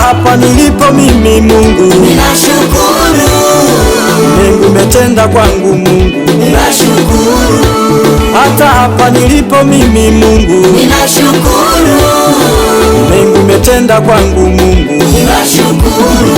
hapa nilipo mimi Mungu ninashukuru. Mungu umetenda kwangu Mungu ninashukuru. Hata hapa nilipo mimi Mungu ninashukuru. Mungu umetenda kwangu Mungu ninashukuru.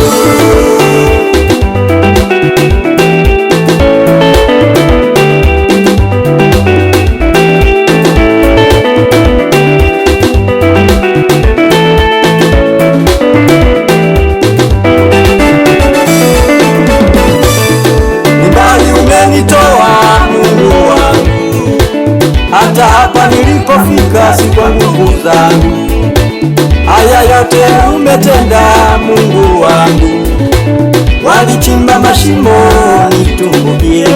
Hata hapa nilipofika si kwa nguvu zangu, haya yote umetenda Mungu wangu. Walichimba mashimo nitumbukie,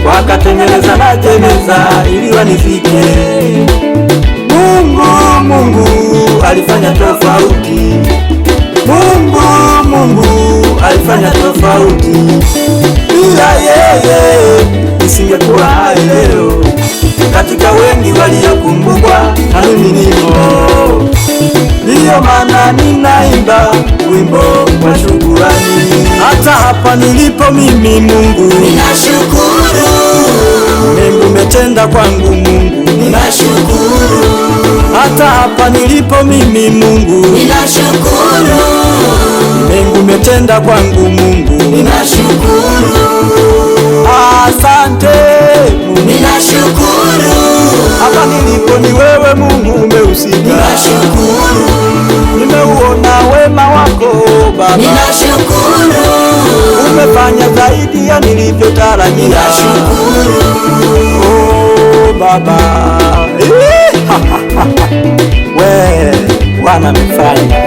wakatengeneza na jeneza ili wanizike. Mungu alifanya tofauti, Mungu alifanya tofauti. Bila yeye nisingekuwa hai leo, katika wengi waliokumbukwa na mimi nimo. Ndiyo maana ninaimba wimbo wa shukrani. Hata hapa nilipo mimi Mungu ninashukuru. Mungu umetenda kwangu Mungu ninashukuru. Hata hapa nilipo mimi Mungu ninashukuru. Mungu umetenda kwangu Mungu ninashukuru. Asante Mungu ninashukuru. Hapa nilipo ni wewe Mungu umehusika. ninashukuru. Nimeuona wema wako Baba, ninashukuru. umefanya zaidi ya nilivyotarajia. ninashukuru. Oh Baba we Bwana amefanya.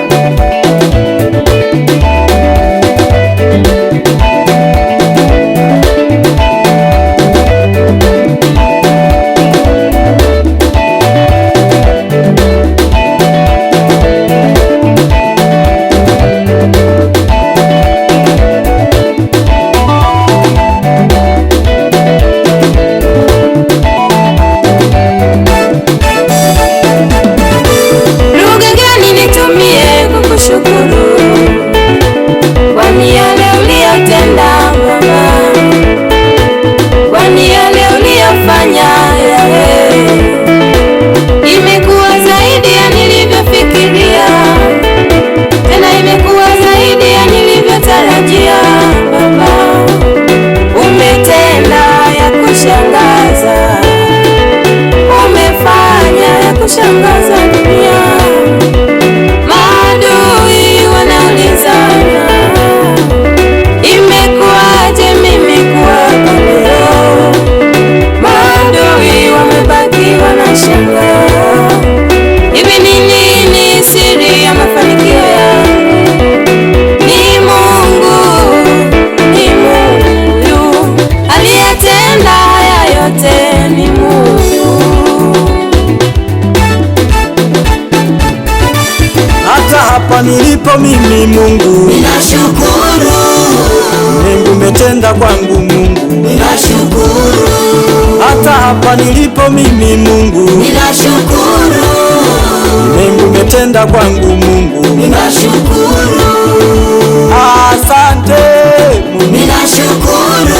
Shangaza dunia, maadui wanaulizana, imekuwaje mimi kuwa leo? Maadui wamebaki wanashangaa, hivi ni nini siri ya mafanikio yangu? Ni Mungu aliyetenda haya yote, ni Mungu. Hapa nilipo mimi Mungu ninashukuru. Mungu umetenda kwangu Mungu ninashukuru. Hata hapa nilipo mimi Mungu ninashukuru. Mungu umetenda kwangu Mungu ninashukuru. Asante Mungu ninashukuru.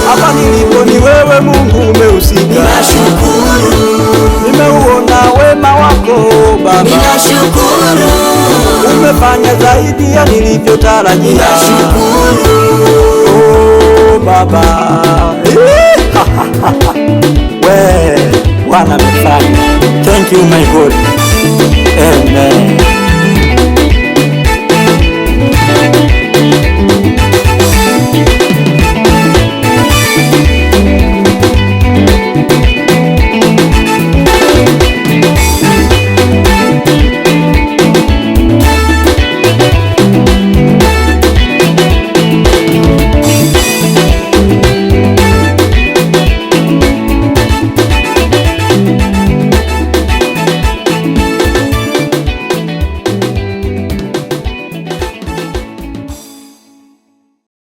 Hapa nilipo ni wewe Mungu umehusika. ninashukuru. Nimeuona wema wako Baba, ninashukuru. umefanya zaidi ya nilivyotarajia. ninashukuru. Oh Baba we Bwana amefanya. Thank you my God. Amen.